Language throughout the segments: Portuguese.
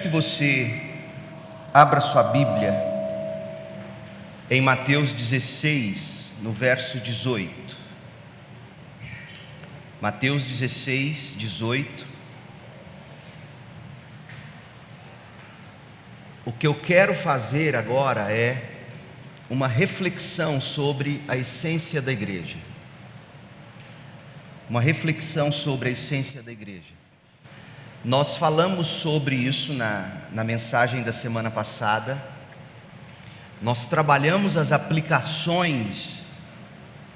que você abra sua Bíblia em Mateus 16, no verso 18. Mateus 16, 18. O que eu quero fazer agora é uma reflexão sobre a essência da igreja. Uma reflexão sobre a essência da igreja. Nós falamos sobre isso na mensagem da semana passada. Nós trabalhamos as aplicações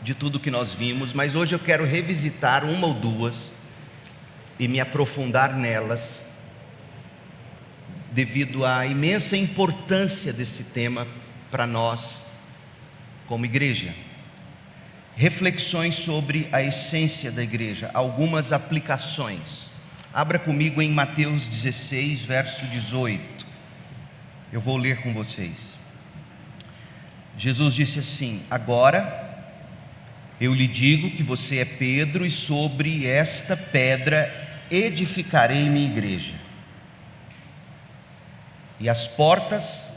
de tudo que nós vimos, mas hoje eu quero revisitar uma ou duas e me aprofundar nelas, devido à imensa importância desse tema para nós como igreja. Reflexões sobre a essência da igreja, algumas aplicações. Abra comigo em Mateus 16, verso 18. Eu vou ler com vocês. Jesus disse assim: agora eu lhe digo que você é Pedro, e sobre esta pedra edificarei minha igreja. E as portas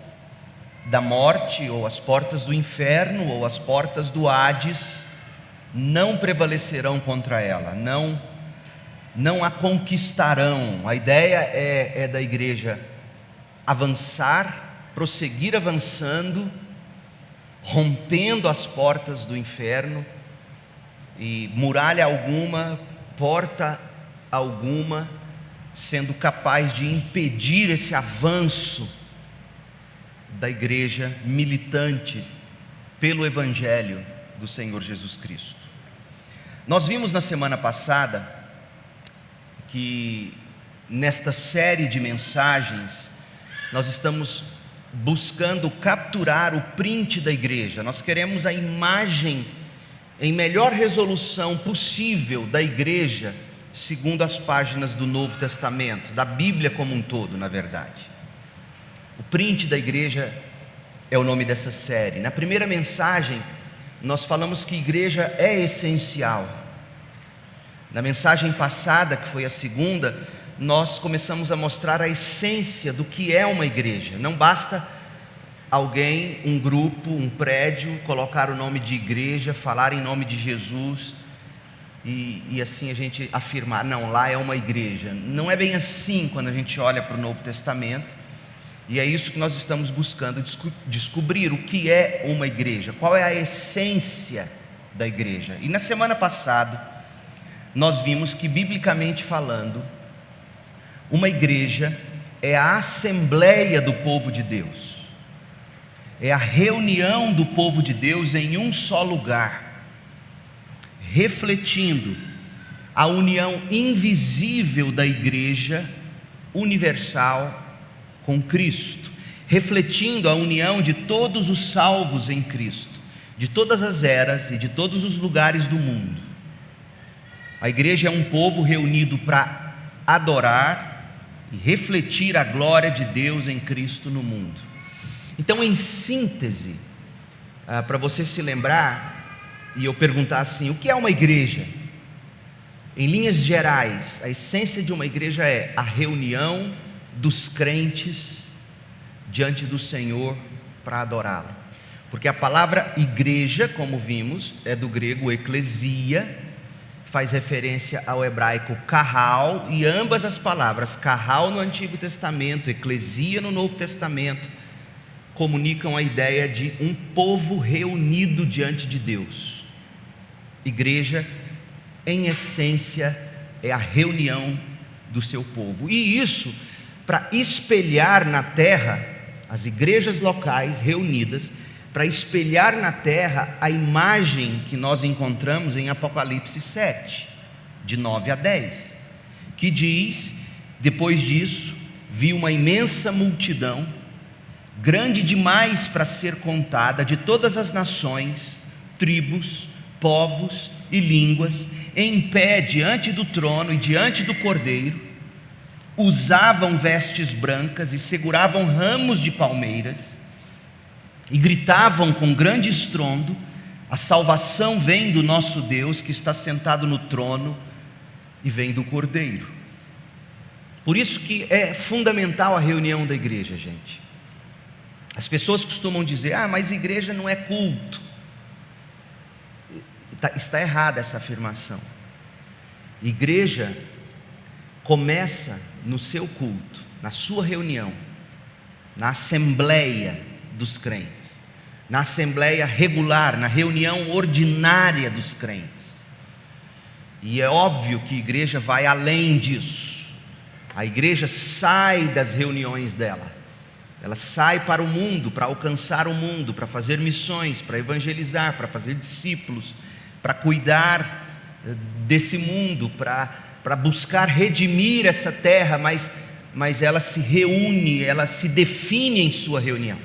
da morte, ou as portas do inferno, ou as portas do Hades, não prevalecerão contra ela, não a conquistarão. A ideia é da igreja avançar, prosseguir avançando, rompendo as portas do inferno, e muralha alguma, porta alguma, sendo capaz de impedir esse avanço da igreja militante pelo Evangelho do Senhor Jesus Cristo. Nós vimos na semana passada que nesta série de mensagens nós estamos buscando capturar o print da igreja. Nós queremos a imagem em melhor resolução possível da igreja, segundo as páginas do Novo Testamento, da Bíblia como um todo, na verdade. O print da igreja é o nome dessa série. Na primeira mensagem, nós falamos que igreja é essencial. Na mensagem passada, que foi a segunda, nós começamos a mostrar a essência do que é uma igreja. Não basta alguém, um grupo, um prédio, colocar o nome de igreja, falar em nome de Jesus e assim a gente afirmar, não, lá é uma igreja. Não é bem assim quando a gente olha para o Novo Testamento. E é isso que nós estamos buscando descobrir, o que é uma igreja, qual é a essência da igreja. E na semana passada, nós vimos que, biblicamente falando, uma igreja é a assembleia do povo de Deus, é a reunião do povo de Deus em um só lugar, refletindo a união invisível da igreja universal com Cristo, refletindo a união de todos os salvos em Cristo, de todas as eras e de todos os lugares do mundo. A igreja é um povo reunido para adorar e refletir a glória de Deus em Cristo no mundo. Então, em síntese, para você se lembrar, e eu perguntar assim: o que é uma igreja? Em linhas gerais, a essência de uma igreja é a reunião dos crentes diante do Senhor para adorá-lo. Porque a palavra igreja, como vimos, é do grego eclesia, faz referência ao hebraico kahal, e ambas as palavras, kahal no Antigo Testamento, eclesia no Novo Testamento, comunicam a ideia de um povo reunido diante de Deus. Igreja, em essência, é a reunião do seu povo, e isso para espelhar na terra, as igrejas locais reunidas, para espelhar na terra a imagem que nós encontramos em Apocalipse 7, de 9 a 10, que diz: depois disso, vi uma imensa multidão, grande demais para ser contada, de todas as nações, tribos, povos e línguas, em pé diante do trono e diante do Cordeiro. Usavam vestes brancas e seguravam ramos de palmeiras, e gritavam com grande estrondo: a salvação vem do nosso Deus, que está sentado no trono, e vem do Cordeiro. Por isso que é fundamental a reunião da igreja, gente. As pessoas costumam dizer: mas igreja não é culto. Está errada essa afirmação. Igreja começa no seu culto, na sua reunião, na assembleia dos crentes, na assembleia regular, na reunião ordinária dos crentes. E é óbvio que a igreja vai além disso. A igreja sai das reuniões dela, ela sai para o mundo, para alcançar o mundo, para fazer missões, para evangelizar, para fazer discípulos, para cuidar desse mundo, para buscar redimir essa terra, mas ela se reúne, ela se define em sua reunião.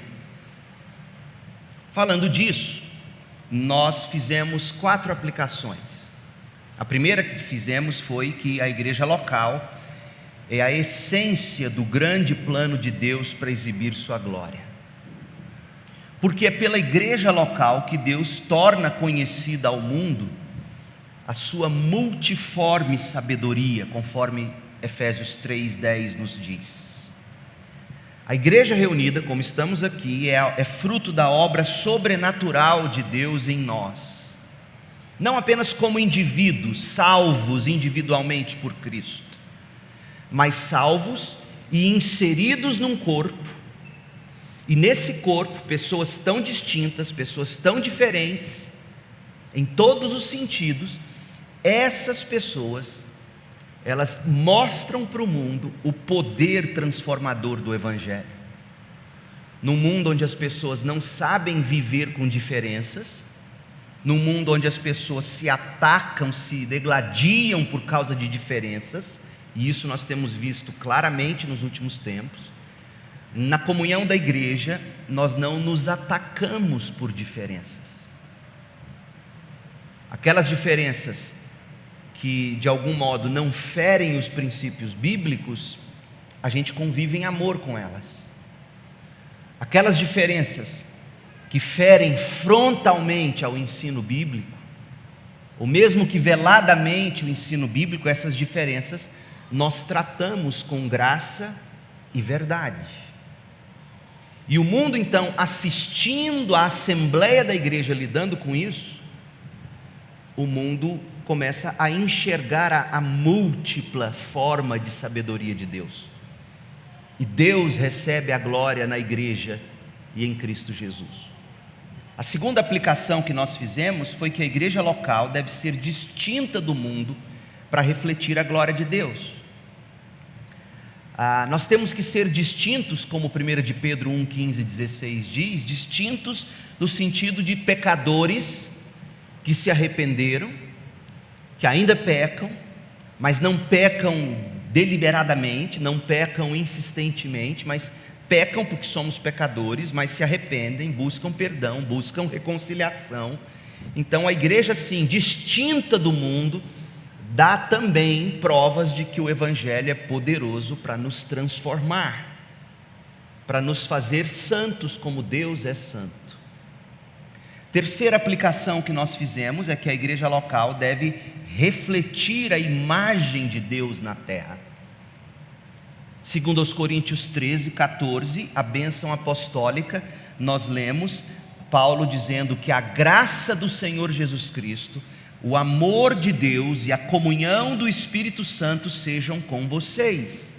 Falando disso, nós fizemos 4 aplicações. A primeira que fizemos foi que a igreja local é a essência do grande plano de Deus para exibir sua glória. Porque é pela igreja local que Deus torna conhecida ao mundo a sua multiforme sabedoria, conforme Efésios 3:10 nos diz. A igreja reunida, como estamos aqui, é fruto da obra sobrenatural de Deus em nós. Não apenas como indivíduos, salvos individualmente por Cristo, mas salvos e inseridos num corpo. E nesse corpo, pessoas tão distintas, pessoas tão diferentes, em todos os sentidos, essas pessoas, elas mostram para o mundo o poder transformador do Evangelho. Num mundo onde as pessoas não sabem viver com diferenças, num mundo onde as pessoas se atacam, se degladiam por causa de diferenças, e isso nós temos visto claramente nos últimos tempos, na comunhão da igreja, nós não nos atacamos por diferenças. Aquelas diferenças que de algum modo não ferem os princípios bíblicos, a gente convive em amor com elas. Aquelas diferenças que ferem frontalmente ao ensino bíblico, ou mesmo que veladamente o ensino bíblico, essas diferenças nós tratamos com graça e verdade. E o mundo então, assistindo à assembleia da igreja lidando com isso, o mundo começa a enxergar a múltipla forma de sabedoria de Deus. E Deus recebe a glória na igreja e em Cristo Jesus. A segunda aplicação que nós fizemos foi que a igreja local deve ser distinta do mundo para refletir a glória de Deus. Nós temos que ser distintos, como 1 de Pedro 1, 15 e 16 diz, distintos no sentido de pecadores que se arrependeram, que ainda pecam, mas não pecam deliberadamente, não pecam insistentemente, mas pecam porque somos pecadores, mas se arrependem, buscam perdão, buscam reconciliação. Então a igreja, sim, distinta do mundo, dá também provas de que o Evangelho é poderoso para nos transformar, para nos fazer santos como Deus é santo. Terceira aplicação que nós fizemos é que a igreja local deve refletir a imagem de Deus na terra. Segundo aos Coríntios 13, 14, a bênção apostólica, nós lemos Paulo dizendo que a graça do Senhor Jesus Cristo, o amor de Deus e a comunhão do Espírito Santo sejam com vocês.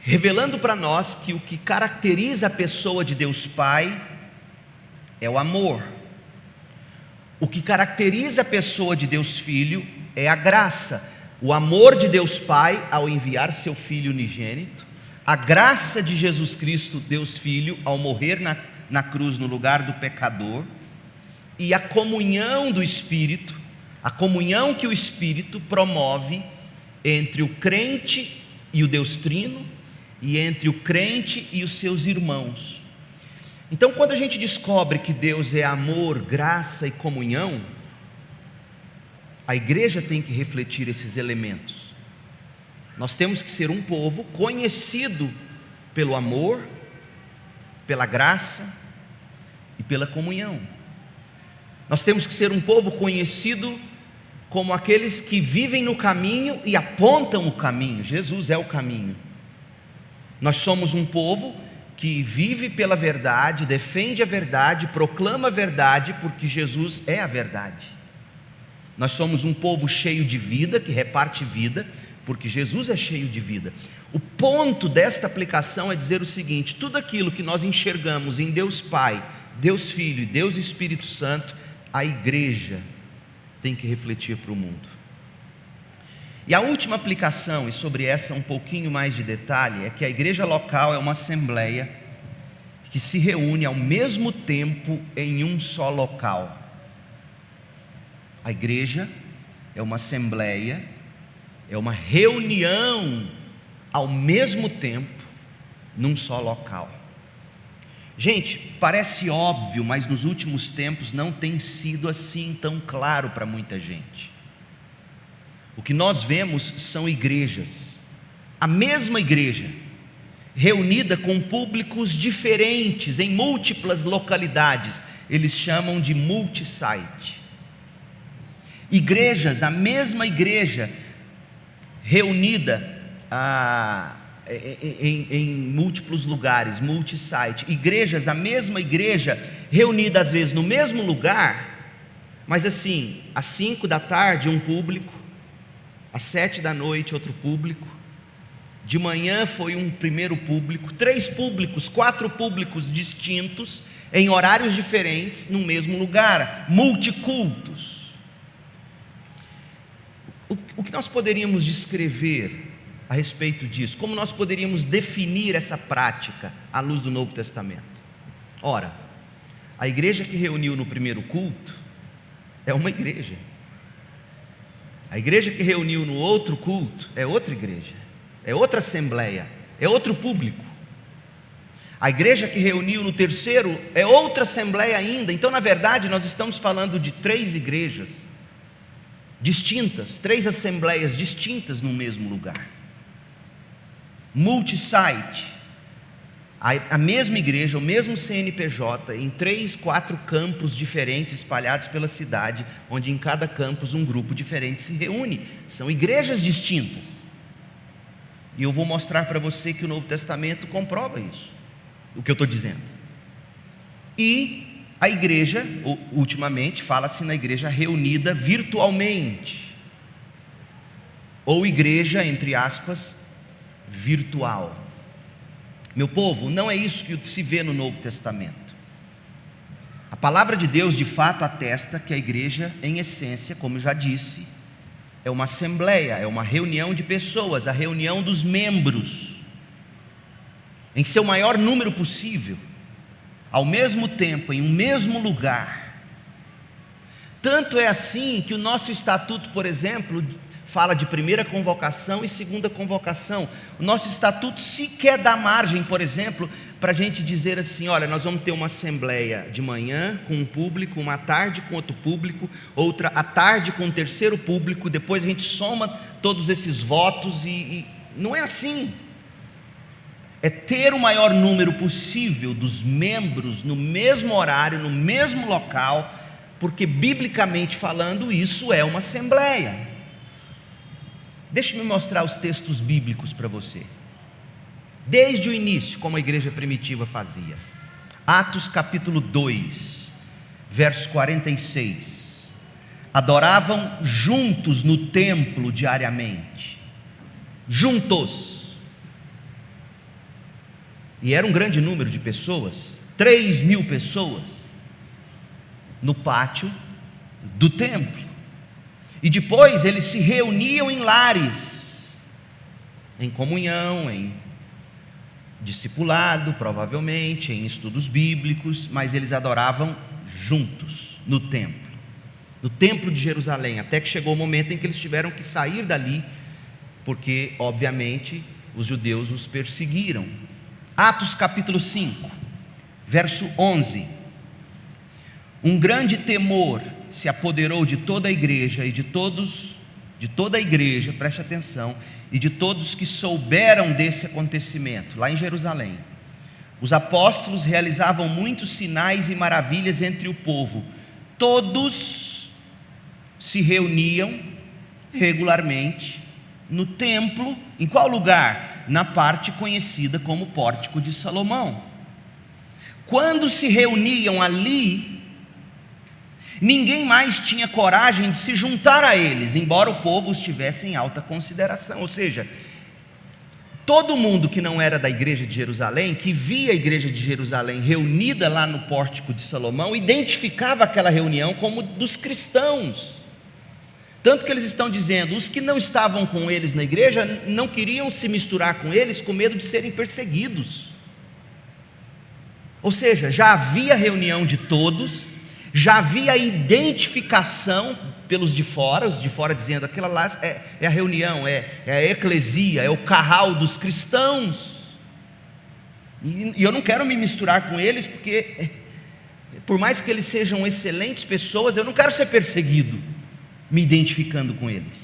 Revelando para nós que o que caracteriza a pessoa de Deus Pai é o amor. O que caracteriza a pessoa de Deus Filho é a graça. O amor de Deus Pai ao enviar seu Filho unigênito, a graça de Jesus Cristo, Deus Filho, ao morrer na cruz no lugar do pecador, e a comunhão do Espírito, a comunhão que o Espírito promove entre o crente e o Deus Trino, e entre o crente e os seus irmãos. Então, quando a gente descobre que Deus é amor, graça e comunhão, a igreja tem que refletir esses elementos. Nós temos que ser um povo conhecido pelo amor, pela graça e pela comunhão. Nós temos que ser um povo conhecido como aqueles que vivem no caminho e apontam o caminho. Jesus é o caminho. Nós somos um povo que vive pela verdade, defende a verdade, proclama a verdade, porque Jesus é a verdade. Nós somos um povo cheio de vida, que reparte vida, porque Jesus é cheio de vida. O ponto desta aplicação é dizer o seguinte: tudo aquilo que nós enxergamos em Deus Pai, Deus Filho e Deus Espírito Santo, a igreja tem que refletir para o mundo. E a última aplicação, e sobre essa um pouquinho mais de detalhe, é que a igreja local é uma assembleia que se reúne ao mesmo tempo em um só local. A igreja é uma assembleia, é uma reunião ao mesmo tempo num só local. Gente, parece óbvio, mas nos últimos tempos não tem sido assim tão claro para muita gente. O que nós vemos são igrejas, a mesma igreja, reunida com públicos diferentes em múltiplas localidades. Eles chamam de multi-site. Igrejas, a mesma igreja, reunida em múltiplos lugares, multi-site. Igrejas, a mesma igreja, reunida às vezes no mesmo lugar, mas assim, às 5 da tarde um público, às 7 da noite outro público, de manhã foi um primeiro público, 3 públicos, 4 públicos distintos, em horários diferentes, no mesmo lugar, multicultos. O que nós poderíamos descrever a respeito disso? Como nós poderíamos definir essa prática à luz do Novo Testamento? Ora, a igreja que reuniu no primeiro culto é uma igreja. A igreja que reuniu no outro culto é outra igreja, é outra assembleia, é outro público. A igreja que reuniu no terceiro é outra assembleia ainda. Então, na verdade, nós estamos falando de 3 igrejas distintas, 3 assembleias distintas no mesmo lugar. Multi-site, a mesma igreja, o mesmo CNPJ, em 3, 4 campos diferentes espalhados pela cidade, onde em cada campus um grupo diferente se reúne. São igrejas distintas. E eu vou mostrar para você que o Novo Testamento comprova isso, o que eu estou dizendo. E a igreja, ultimamente, fala-se na igreja reunida virtualmente, ou igreja, entre aspas, virtual. Meu povo, não é isso que se vê no Novo Testamento. A palavra de Deus de fato atesta que a igreja, em essência, como eu já disse, é uma assembleia, é uma reunião de pessoas, a reunião dos membros, em seu maior número possível, ao mesmo tempo, em um mesmo lugar. Tanto é assim que o nosso estatuto, por exemplo, fala de primeira convocação e segunda convocação. O nosso estatuto sequer dá margem, por exemplo, para a gente dizer assim: olha, nós vamos ter uma assembleia de manhã com um público, uma tarde com outro público, outra à tarde com um terceiro público, depois a gente soma todos esses votos e não é assim. É ter o maior número possível dos membros no mesmo horário, no mesmo local, porque biblicamente falando isso é uma assembleia. Deixe-me mostrar os textos bíblicos para você, desde o início, como a igreja primitiva fazia. Atos capítulo 2, verso 46. Adoravam juntos no templo diariamente, juntos. E era um grande número de pessoas, 3.000 pessoas, no pátio do templo. E depois eles se reuniam em lares, em comunhão, em discipulado, provavelmente, em estudos bíblicos, mas eles adoravam juntos, no templo de Jerusalém, até que chegou o momento em que eles tiveram que sair dali, porque, obviamente, os judeus os perseguiram. Atos capítulo 5, verso 11. Um grande temor se apoderou de toda a igreja e de toda a igreja, preste atenção, e de todos que souberam desse acontecimento, lá em Jerusalém. Os apóstolos realizavam muitos sinais e maravilhas entre o povo. Todos se reuniam regularmente no templo. Em qual lugar? Na parte conhecida como Pórtico de Salomão. Quando se reuniam ali, ninguém mais tinha coragem de se juntar a eles, embora o povo os tivesse em alta consideração. Ou seja, todo mundo que não era da igreja de Jerusalém, que via a igreja de Jerusalém reunida lá no Pórtico de Salomão, identificava aquela reunião como dos cristãos. Tanto que eles estão dizendo, os que não estavam com eles na igreja não queriam se misturar com eles com medo de serem perseguidos. Ou seja, já havia reunião de todos, já havia identificação pelos de fora, os de fora dizendo, aquela lá é a reunião, é a eclesia, é o carral dos cristãos. E eu não quero me misturar com eles, porque por mais que eles sejam excelentes pessoas, eu não quero ser perseguido me identificando com eles.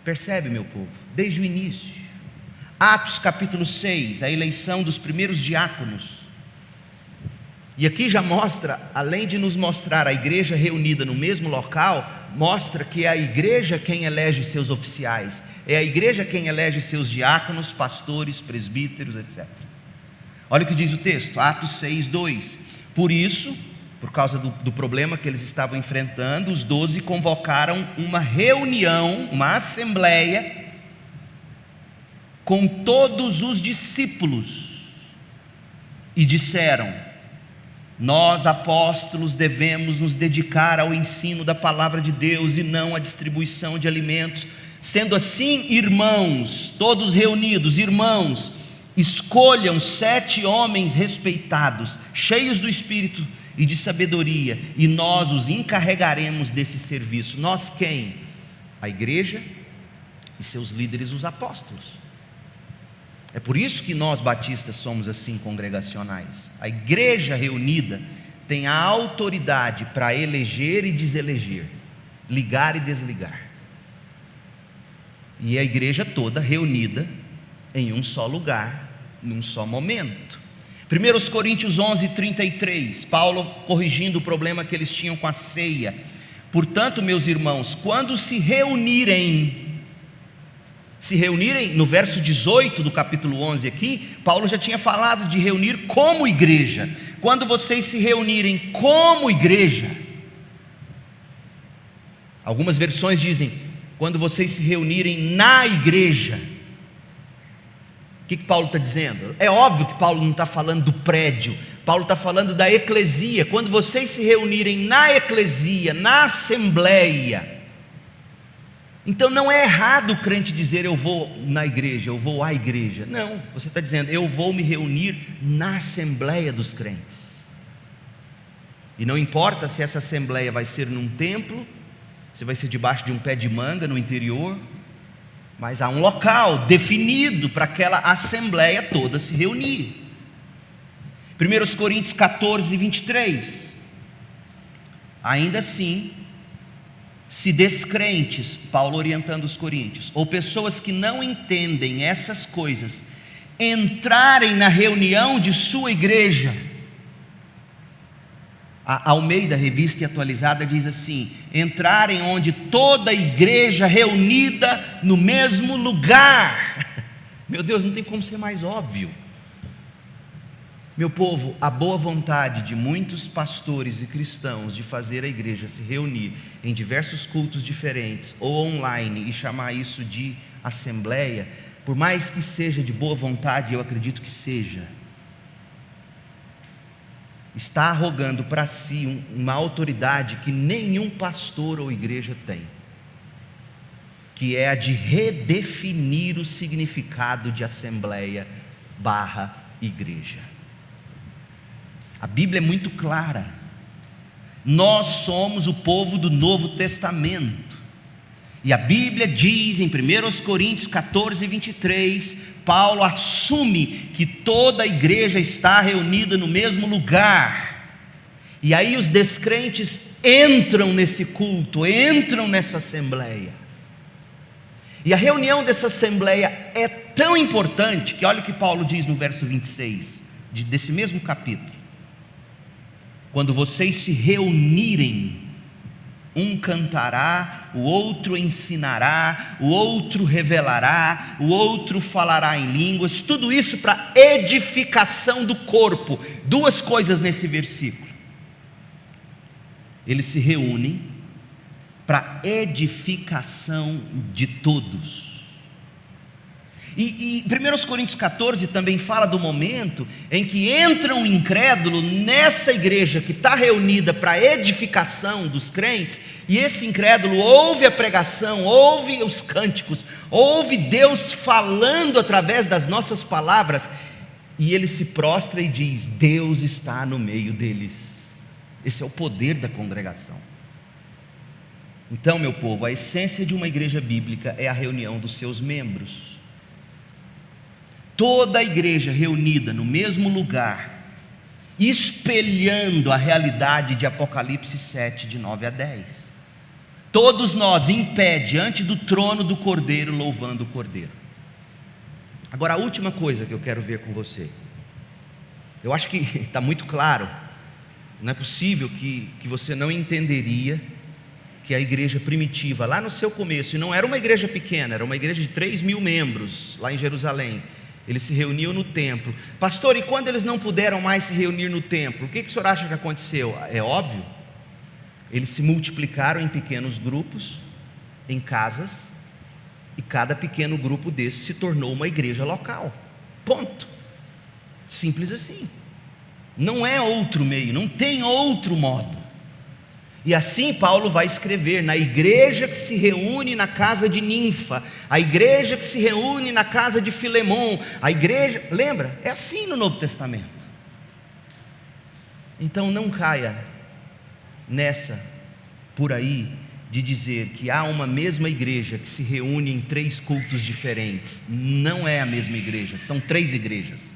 Percebe, meu povo? Desde o início. Atos capítulo 6, a eleição dos primeiros diáconos. E aqui já mostra, além de nos mostrar a igreja reunida no mesmo local, mostra que é a igreja quem elege seus oficiais, é a igreja quem elege seus diáconos, pastores, presbíteros, etc. Olha o que diz o texto, Atos 6, 2. Por isso, por causa do problema que eles estavam enfrentando, os 12 convocaram uma reunião, uma assembleia, com todos os discípulos, e disseram: nós apóstolos devemos nos dedicar ao ensino da palavra de Deus e não à distribuição de alimentos. Sendo assim, irmãos, todos reunidos, irmãos, escolham 7 homens respeitados, cheios do Espírito e de sabedoria, e nós os encarregaremos desse serviço. Nós quem? A igreja e seus líderes, os apóstolos. É por isso que nós batistas somos assim congregacionais. A igreja reunida tem a autoridade para eleger e deseleger, ligar e desligar. E a igreja toda reunida em um só lugar, num só momento. 1 Coríntios 11, 33, Paulo corrigindo o problema que eles tinham com a ceia. Portanto, meus irmãos, quando se reunirem, no verso 18 do capítulo 11 aqui, Paulo já tinha falado de reunir como igreja. Quando vocês se reunirem como igreja, algumas versões dizem, quando vocês se reunirem na igreja. O que Paulo está dizendo? É óbvio que Paulo não está falando do prédio, Paulo está falando da eclesia. Quando vocês se reunirem na eclesia, na assembleia. Então não é errado o crente dizer eu vou na igreja, eu vou à igreja. Não, você está dizendo eu vou me reunir na assembleia dos crentes. E não importa se essa assembleia vai ser num templo, se vai ser debaixo de um pé de manga no interior, mas há um local definido para aquela assembleia toda se reunir. 1 Coríntios 14, 23. Ainda assim, se descrentes, Paulo orientando os coríntios, ou pessoas que não entendem essas coisas, entrarem na reunião de sua igreja. A Almeida, revista e atualizada, diz assim: entrarem onde toda a igreja reunida no mesmo lugar. Meu Deus, não tem como ser mais óbvio. Meu povo, a boa vontade de muitos pastores e cristãos de fazer a igreja se reunir em diversos cultos diferentes ou online e chamar isso de assembleia, por mais que seja de boa vontade, eu acredito que seja, está arrogando para si uma autoridade que nenhum pastor ou igreja tem, que é a de redefinir o significado de assembleia / igreja. A Bíblia é muito clara, nós somos o povo do Novo Testamento, e a Bíblia diz em 1 Coríntios 14, 23, Paulo assume que toda a igreja está reunida no mesmo lugar, e aí os descrentes entram nesse culto, entram nessa assembleia, e a reunião dessa assembleia é tão importante, que olha o que Paulo diz no verso 26, desse mesmo capítulo: quando vocês se reunirem Um cantará, o outro ensinará, o outro revelará, o outro falará em línguas. Tudo isso para edificação do corpo. Duas coisas nesse versículo. Eles se reúnem para edificação de todos. E 1 Coríntios 14 também fala do momento em que entra um incrédulo nessa igreja que está reunida para edificação dos crentes, e esse incrédulo ouve a pregação, ouve os cânticos, ouve Deus falando através das nossas palavras, e ele se prostra e diz: Deus está no meio deles. Esse é o poder da congregação. Então, meu povo, a essência de uma igreja bíblica é a reunião dos seus membros. Toda a igreja reunida no mesmo lugar, espelhando a realidade de Apocalipse 7, de 9 a 10. Todos nós em pé diante do trono do Cordeiro, louvando o Cordeiro. Agora, a última coisa que eu quero ver com você, eu acho que está muito claro. Não é possível que você não entenderia que a igreja primitiva, lá no seu começo, e não era uma igreja pequena, era uma igreja de 3.000 membros, lá em Jerusalém. Eles se reuniam no templo. Pastor, e quando eles não puderam mais se reunir no templo, o que o senhor acha que aconteceu? É óbvio, eles se multiplicaram em pequenos grupos, em casas, e cada pequeno grupo desses se tornou uma igreja local. Ponto. Simples assim. Não é outro meio, não tem outro modo. E assim Paulo vai escrever: na igreja que se reúne na casa de Ninfa, a igreja que se reúne na casa de Filemon, a igreja, lembra? É assim no Novo Testamento. Então não caia nessa por aí de dizer que há uma mesma igreja que se reúne em 3 cultos diferentes. Não é a mesma igreja, são 3 igrejas.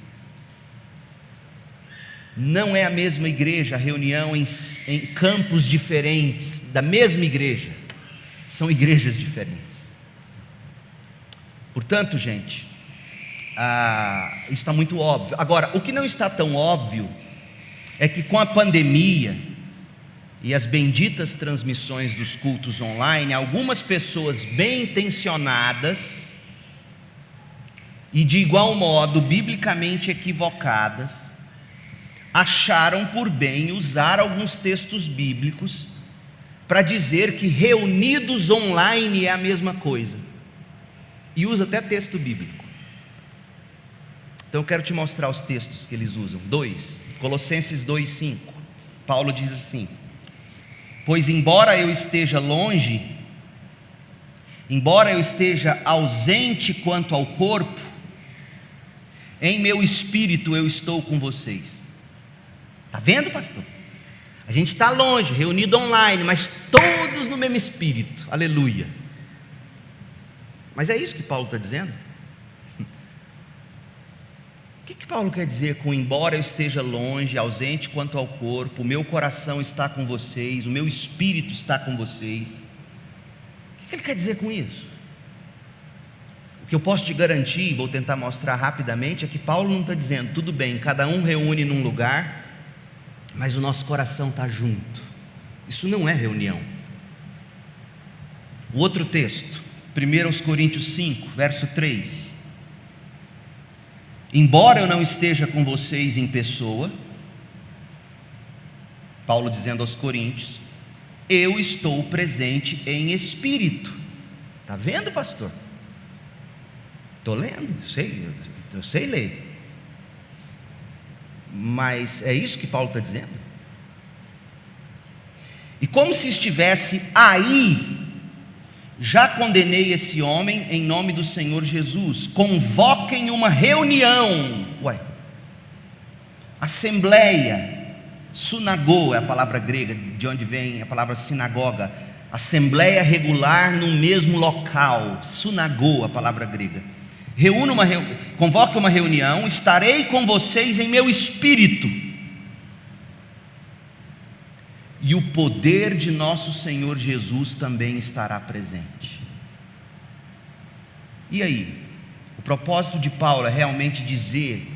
Não é a mesma igreja, a reunião em campos diferentes da mesma igreja, são igrejas diferentes. Portanto, gente, isso está muito óbvio. Agora, o que não está tão óbvio é que com a pandemia e as benditas transmissões dos cultos online, algumas pessoas bem intencionadas e de igual modo biblicamente equivocadas acharam por bem usar alguns textos bíblicos para dizer que reunidos online é a mesma coisa, e usa até texto bíblico. Então eu quero te mostrar os textos que eles usam. Colossenses 2:5. Paulo diz assim: pois embora eu esteja longe, embora eu esteja ausente quanto ao corpo, em meu espírito eu estou com vocês. Está vendo, pastor? A gente está longe, reunido online, mas todos no mesmo espírito. Aleluia. Mas é isso que Paulo está dizendo? O que Paulo quer dizer com embora eu esteja longe, ausente quanto ao corpo, o meu coração está com vocês, o meu espírito está com vocês? O que ele quer dizer com isso? O que eu posso te garantir, vou tentar mostrar rapidamente, é que Paulo não está dizendo: tudo bem, cada um reúne num lugar, mas o nosso coração está junto. Isso não é reunião. O outro texto, 1 Coríntios 5, verso 3: embora eu não esteja com vocês em pessoa, Paulo dizendo aos coríntios, eu estou presente em espírito. Está vendo, pastor? Estou lendo, eu sei ler. Mas é isso que Paulo está dizendo? E como se estivesse aí, já condenei esse homem em nome do Senhor Jesus. Convoquem uma reunião. Assembleia, sunagô é a palavra grega, de onde vem a palavra sinagoga. Assembleia regular no mesmo local. Sunagô, a palavra grega. Convoque uma reunião, estarei com vocês em meu espírito, e o poder de nosso Senhor Jesus também estará presente. E aí, o propósito de Paulo é realmente dizer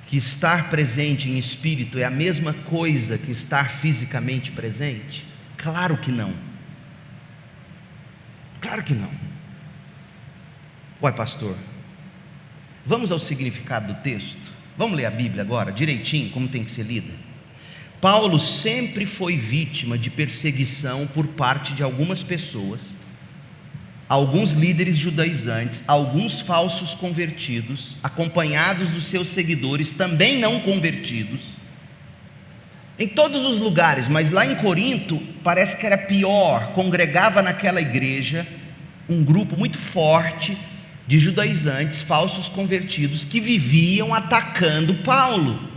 que estar presente em espírito é a mesma coisa que estar fisicamente presente? Claro que não. Claro que não. Ué, pastor, vamos ao significado do texto? Vamos ler a Bíblia agora, direitinho, como tem que ser lida? Paulo sempre foi vítima de perseguição por parte de algumas pessoas, alguns líderes judaizantes, alguns falsos convertidos, acompanhados dos seus seguidores também não convertidos, em todos os lugares, mas lá em Corinto parece que era pior. Congregava naquela igreja um grupo muito forte de judaizantes, falsos convertidos, que viviam atacando Paulo,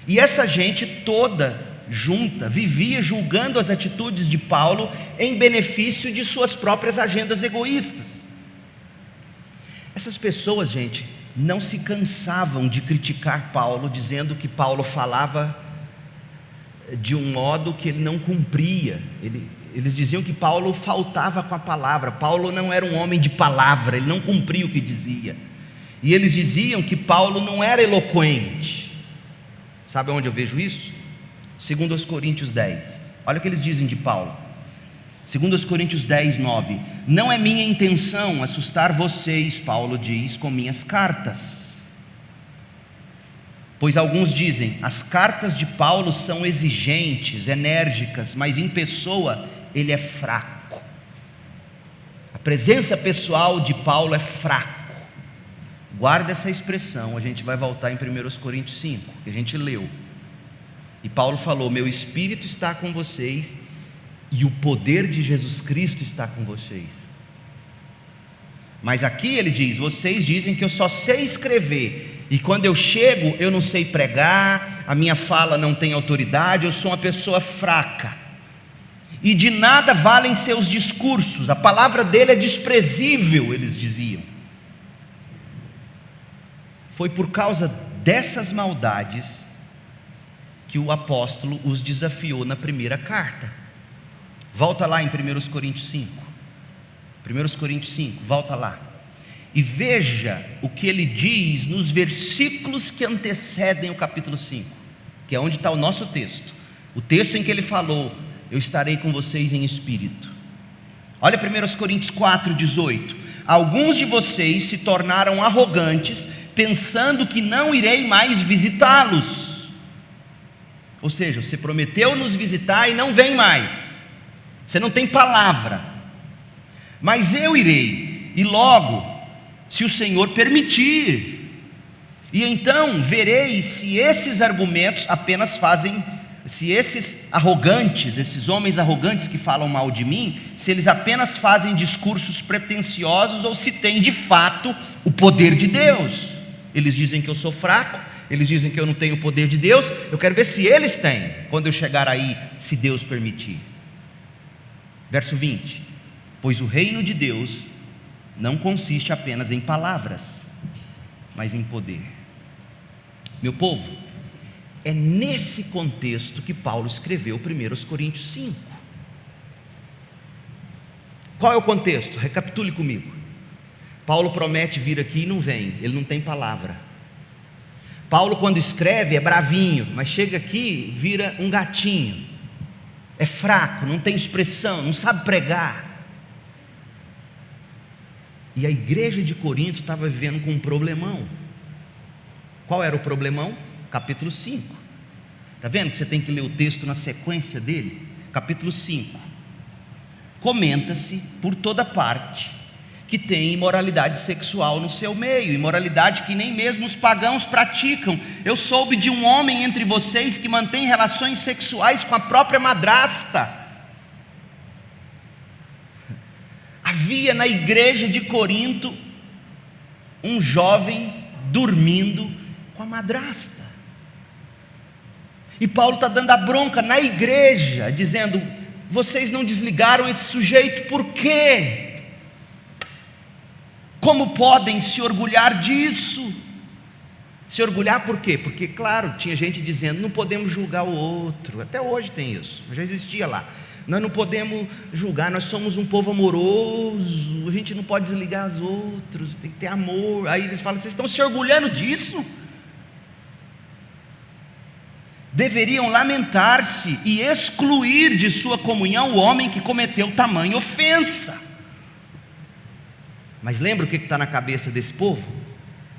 e essa gente toda junta vivia julgando as atitudes de Paulo em benefício de suas próprias agendas egoístas. Essas pessoas, gente, não se cansavam de criticar Paulo, dizendo que Paulo falava de um modo que ele não cumpria. Eles diziam que Paulo faltava com a palavra. Paulo não era um homem de palavra, ele não cumpria o que dizia. E eles diziam que Paulo não era eloquente. Sabe onde eu vejo isso? 2 Coríntios 10. Olha o que eles dizem de Paulo. 2 Coríntios 10, 9. Não é minha intenção assustar vocês, Paulo diz, com minhas cartas. Pois alguns dizem, as cartas de Paulo são exigentes, enérgicas, mas em pessoa ele é fraco. A presença pessoal de Paulo é fraco. Guarda essa expressão, a gente vai voltar em 1 Coríntios 5, que a gente leu. E Paulo falou, meu espírito está com vocês, e o poder de Jesus Cristo está com vocês. Mas aqui ele diz, vocês dizem que eu só sei escrever, e quando eu chego eu não sei pregar, a minha fala não tem autoridade, eu sou uma pessoa fraca, e de nada valem seus discursos, a palavra dele é desprezível, eles diziam. Foi por causa dessas maldades que o apóstolo os desafiou na primeira carta. Volta lá em 1 Coríntios 5. 1 Coríntios 5, volta lá. E veja o que ele diz nos versículos que antecedem o capítulo 5, que é onde está o nosso texto. O texto em que ele falou, eu estarei com vocês em espírito. Olha 1 Coríntios 4, 18. Alguns de vocês se tornaram arrogantes, pensando que não irei mais visitá-los. Ou seja, você prometeu nos visitar e não vem mais. Você não tem palavra. Mas eu irei, e logo, se o Senhor permitir. E então verei se esses argumentos apenas fazem, se esses arrogantes, esses homens arrogantes que falam mal de mim, se eles apenas fazem discursos pretensiosos ou se tem de fato o poder de Deus. Eles dizem que eu sou fraco, eles dizem que eu não tenho o poder de Deus. Eu quero ver se eles têm, quando eu chegar aí, se Deus permitir. Verso 20. Pois o reino de Deus não consiste apenas em palavras, mas em poder. Meu povo, é nesse contexto que Paulo escreveu 1 Coríntios 5. Qual é o contexto? Recapitule comigo. Paulo promete vir aqui e não vem, ele não tem palavra. Paulo, quando escreve, é bravinho, mas chega aqui, vira um gatinho. É fraco, não tem expressão, não sabe pregar. E a igreja de Corinto estava vivendo com um problemão. Qual era o problemão? Capítulo 5. Está vendo que você tem que ler o texto na sequência dele? Capítulo 5. Comenta-se por toda parte que tem imoralidade sexual no seu meio, imoralidade que nem mesmo os pagãos praticam. Eu soube de um homem entre vocês que mantém relações sexuais com a própria madrasta. Havia na igreja de Corinto um jovem dormindo com a madrasta. E Paulo está dando a bronca na igreja, dizendo, vocês não desligaram esse sujeito, por quê? Como podem se orgulhar disso? Se orgulhar por quê? Porque, claro, tinha gente dizendo, não podemos julgar o outro. Até hoje tem isso, já existia lá. Nós não podemos julgar, nós somos um povo amoroso, a gente não pode desligar os outros, tem que ter amor. Aí eles falam, vocês estão se orgulhando disso? Deveriam lamentar-se e excluir de sua comunhão o homem que cometeu tamanha ofensa. Mas lembra o que está na cabeça desse povo?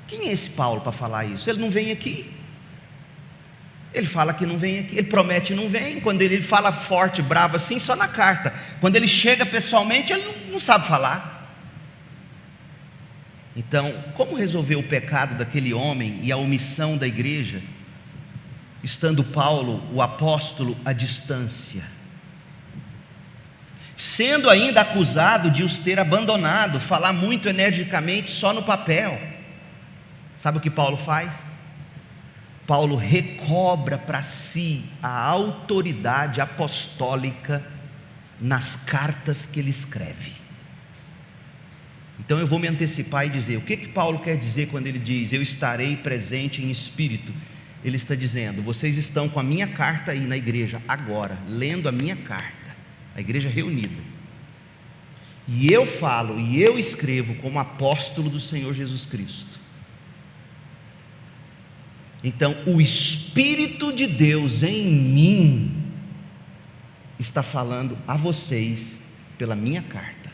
Quem é esse Paulo para falar isso? Ele não vem aqui. Ele fala que não vem aqui, ele promete e não vem. Quando ele fala forte, bravo assim, só na carta. Quando ele chega pessoalmente, ele não sabe falar. Então, como resolver o pecado daquele homem e a omissão da igreja, estando Paulo, o apóstolo, à distância, sendo ainda acusado de os ter abandonado, falar muito energicamente só no papel? Sabe o que Paulo faz? Paulo recobra para si a autoridade apostólica nas cartas que ele escreve. Então eu vou me antecipar e dizer, o que Paulo quer dizer quando ele diz, eu estarei presente em espírito? Ele está dizendo, vocês estão com a minha carta aí na igreja agora, lendo a minha carta, a igreja reunida, e eu falo e eu escrevo como apóstolo do Senhor Jesus Cristo. Então o Espírito de Deus em mim está falando a vocês pela minha carta.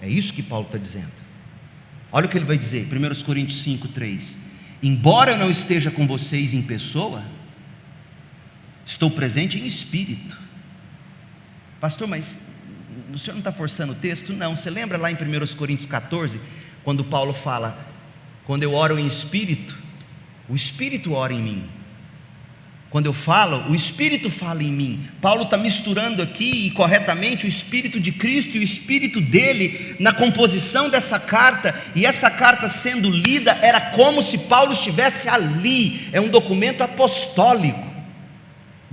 É isso que Paulo está dizendo. Olha o que ele vai dizer, 1 Coríntios 5:3. Embora eu não esteja com vocês em pessoa, estou presente em espírito. Pastor, mas o senhor não está forçando o texto? Não, você lembra lá em 1 Coríntios 14, quando Paulo fala, quando eu oro em espírito, o Espírito ora em mim. Quando eu falo, o Espírito fala em mim. Paulo está misturando aqui, e corretamente, o Espírito de Cristo e o Espírito dele na composição dessa carta. E essa carta sendo lida, era como se Paulo estivesse ali. É um documento apostólico.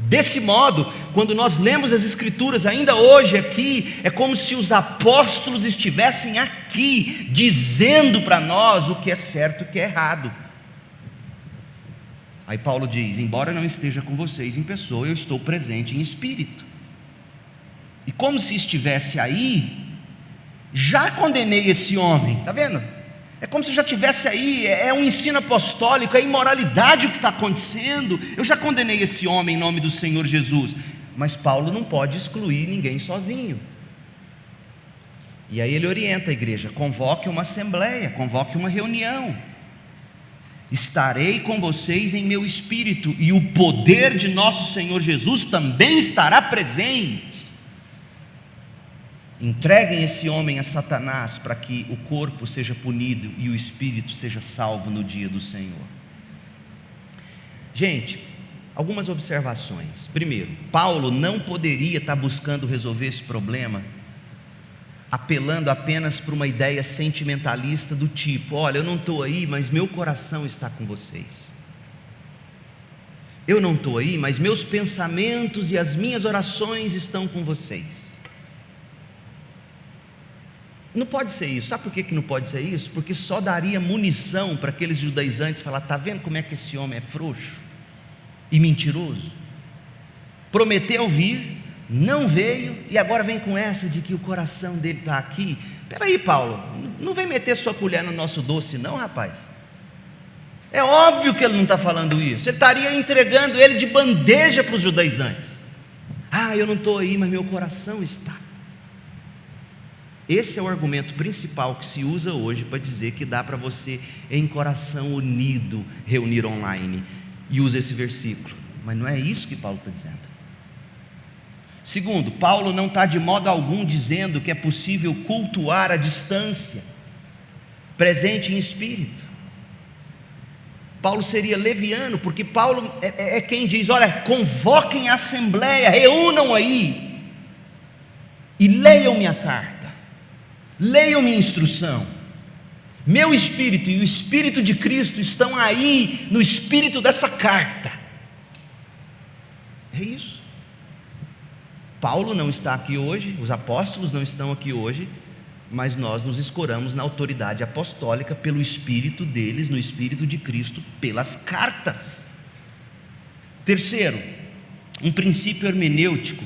Desse modo, quando nós lemos as Escrituras, ainda hoje aqui, é como se os apóstolos estivessem aqui, dizendo para nós o que é certo e o que é errado. Aí Paulo diz, embora eu não esteja com vocês em pessoa, eu estou presente em espírito. E como se estivesse aí, já condenei esse homem, está vendo? É como se já estivesse aí, é um ensino apostólico, é imoralidade o que está acontecendo. Eu já condenei esse homem em nome do Senhor Jesus. Mas Paulo não pode excluir ninguém sozinho. E aí ele orienta a igreja, convoque uma assembleia, convoque uma reunião. Estarei com vocês em meu espírito, e o poder de nosso Senhor Jesus também estará presente. Entreguem esse homem a Satanás, para que o corpo seja punido e o espírito seja salvo no dia do Senhor. Gente, algumas observações. Primeiro, Paulo não poderia estar buscando resolver esse problema apelando apenas para uma ideia sentimentalista do tipo, olha, eu não estou aí, mas meu coração está com vocês. Eu não estou aí, mas meus pensamentos e as minhas orações estão com vocês. Não pode ser isso. Sabe por que não pode ser isso? Porque só daria munição para aqueles judaizantes falar, está vendo como é que esse homem é frouxo e mentiroso? Prometeu vir, não veio, e agora vem com essa de que o coração dele está aqui. Espera aí, Paulo, não vem meter sua colher no nosso doce não, rapaz. É óbvio que ele não está falando isso. Ele estaria entregando ele de bandeja para os judaizantes. Eu não estou aí, mas meu coração está. Esse é o argumento principal que se usa hoje para dizer que dá para você, em coração unido, reunir online, e usa esse versículo. Mas não é isso que Paulo está dizendo. Segundo, Paulo não está de modo algum dizendo que é possível cultuar à distância, presente em espírito. Paulo seria leviano, porque Paulo é quem diz, olha, convoquem a assembleia, reúnam aí, e leiam minha carta, leiam minha instrução. Meu espírito e o Espírito de Cristo estão aí, no espírito dessa carta. É isso. Paulo não está aqui hoje, os apóstolos não estão aqui hoje, mas nós nos escoramos na autoridade apostólica pelo Espírito deles, no Espírito de Cristo, pelas cartas. Terceiro, um princípio hermenêutico,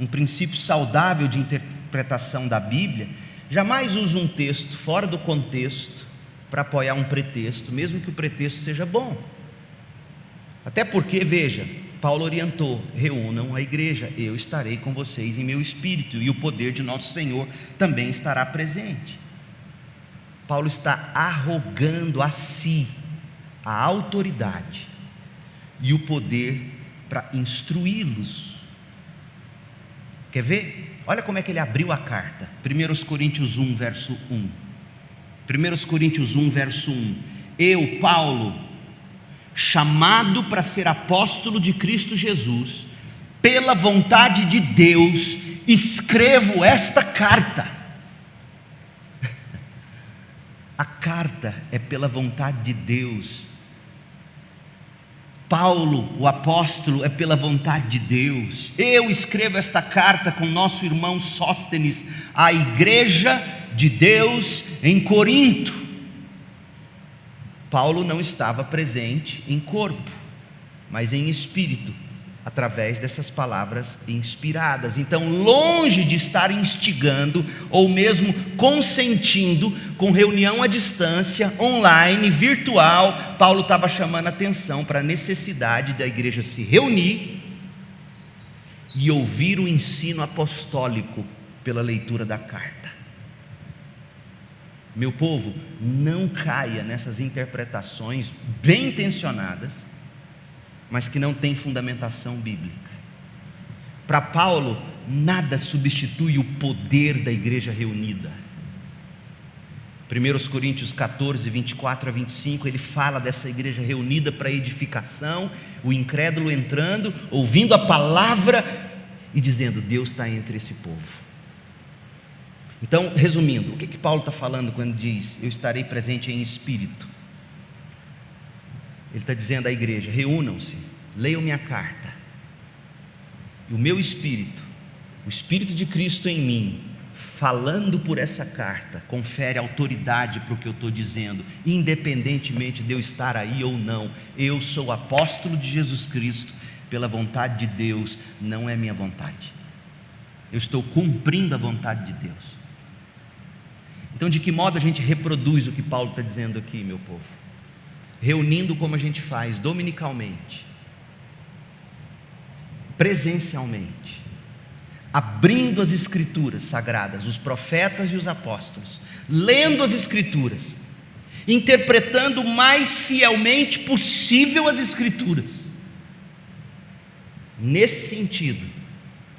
um princípio saudável de interpretação da Bíblia, jamais usa um texto fora do contexto para apoiar um pretexto, mesmo que o pretexto seja bom. Até porque, veja, Paulo orientou: reúnam a igreja, eu estarei com vocês em meu espírito, e o poder de nosso Senhor também estará presente. Paulo está arrogando a si a autoridade e o poder para instruí-los. Quer ver? Olha como é que ele abriu a carta. 1 Coríntios 1, verso 1. 1 Coríntios 1, verso 1. Eu, Paulo, chamado para ser apóstolo de Cristo Jesus, pela vontade de Deus, escrevo esta carta. A carta é pela vontade de Deus. Paulo, o apóstolo, é pela vontade de Deus. Eu escrevo esta carta com nosso irmão Sóstenes, à igreja de Deus em Corinto. Paulo não estava presente em corpo, mas em espírito, através dessas palavras inspiradas. Então, longe de estar instigando ou mesmo consentindo com reunião à distância, online, virtual, Paulo estava chamando a atenção para a necessidade da igreja se reunir e ouvir o ensino apostólico pela leitura da carta. Meu povo, não caia nessas interpretações bem intencionadas, mas que não tem fundamentação bíblica. Para Paulo, nada substitui o poder da igreja reunida. 1 Coríntios 14, 24 a 25, ele fala dessa igreja reunida para edificação, o incrédulo entrando, ouvindo a palavra e dizendo: Deus está entre esse povo. Então, resumindo, o que Paulo está falando quando diz: eu estarei presente em espírito? Ele está dizendo à igreja: reúnam-se, leiam minha carta, e o meu espírito, o Espírito de Cristo em mim, falando por essa carta, confere autoridade para o que eu estou dizendo, independentemente de eu estar aí ou não. Eu sou apóstolo de Jesus Cristo pela vontade de Deus, não é minha vontade. Eu estou cumprindo a vontade de Deus. Então, de que modo a gente reproduz o que Paulo está dizendo aqui, meu povo? Reunindo como a gente faz dominicalmente, presencialmente, abrindo as escrituras sagradas, os profetas e os apóstolos, lendo as escrituras, interpretando o mais fielmente possível as escrituras. Nesse sentido,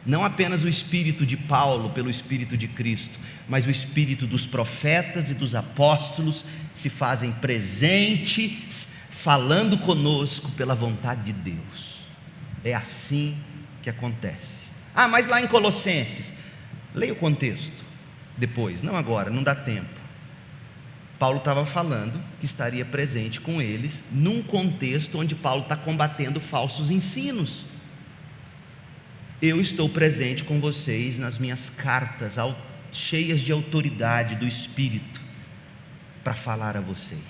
não apenas o espírito de Paulo pelo espírito de Cristo, mas o espírito dos profetas e dos apóstolos se fazem presentes, falando conosco pela vontade de Deus. É assim que acontece. Mas lá em Colossenses, leia o contexto depois, não agora, não dá tempo. Paulo estava falando que estaria presente com eles num contexto onde Paulo está combatendo falsos ensinos. Eu estou presente com vocês nas minhas cartas, cheias de autoridade do Espírito, para falar a vocês.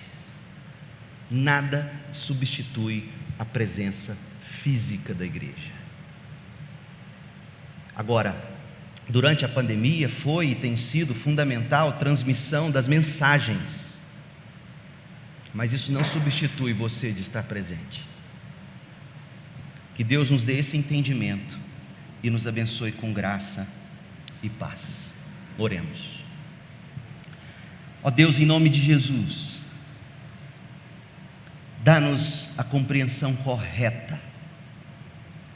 Nada substitui a presença física da igreja. Agora, durante a pandemia foi e tem sido fundamental a transmissão das mensagens, mas isso não substitui você de estar presente. Que Deus nos dê esse entendimento e nos abençoe com graça e paz. Oremos. Ó Deus, em nome de Jesus, dá-nos a compreensão correta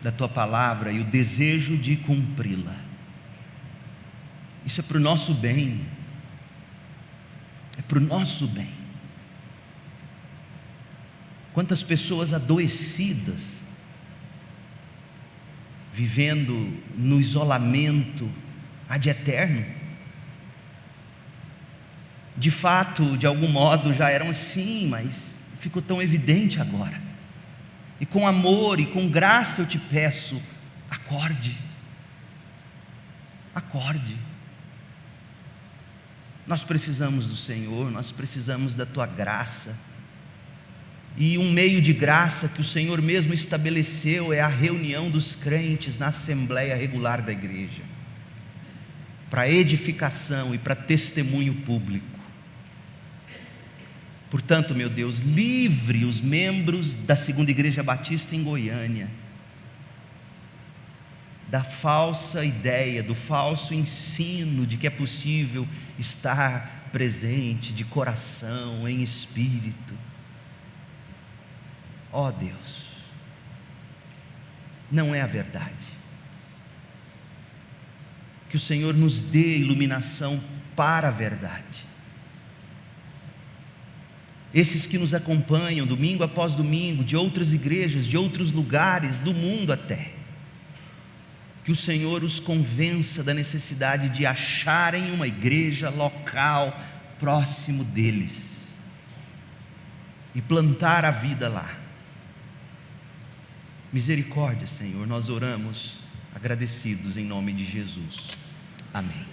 da Tua palavra e o desejo de cumpri-la. Isso é para o nosso bem, é para o nosso bem. Quantas pessoas adoecidas, vivendo no isolamento ad eterno, de fato, de algum modo já eram assim, mas ficou tão evidente agora. E com amor e com graça eu te peço, acorde, acorde. Nós precisamos do Senhor, nós precisamos da Tua graça, e um meio de graça que o Senhor mesmo estabeleceu é a reunião dos crentes na assembleia regular da igreja, para edificação e para testemunho público. Portanto, meu Deus, livre os membros da Segunda Igreja Batista em Goiânia da falsa ideia, do falso ensino de que é possível estar presente de coração, em espírito. Ó Deus, não é a verdade. Que o Senhor nos dê iluminação para a verdade. Esses que nos acompanham domingo após domingo, de outras igrejas, de outros lugares do mundo até, que o Senhor os convença da necessidade de acharem uma igreja local próximo deles e plantar a vida lá. Misericórdia, Senhor, nós oramos agradecidos em nome de Jesus. Amém.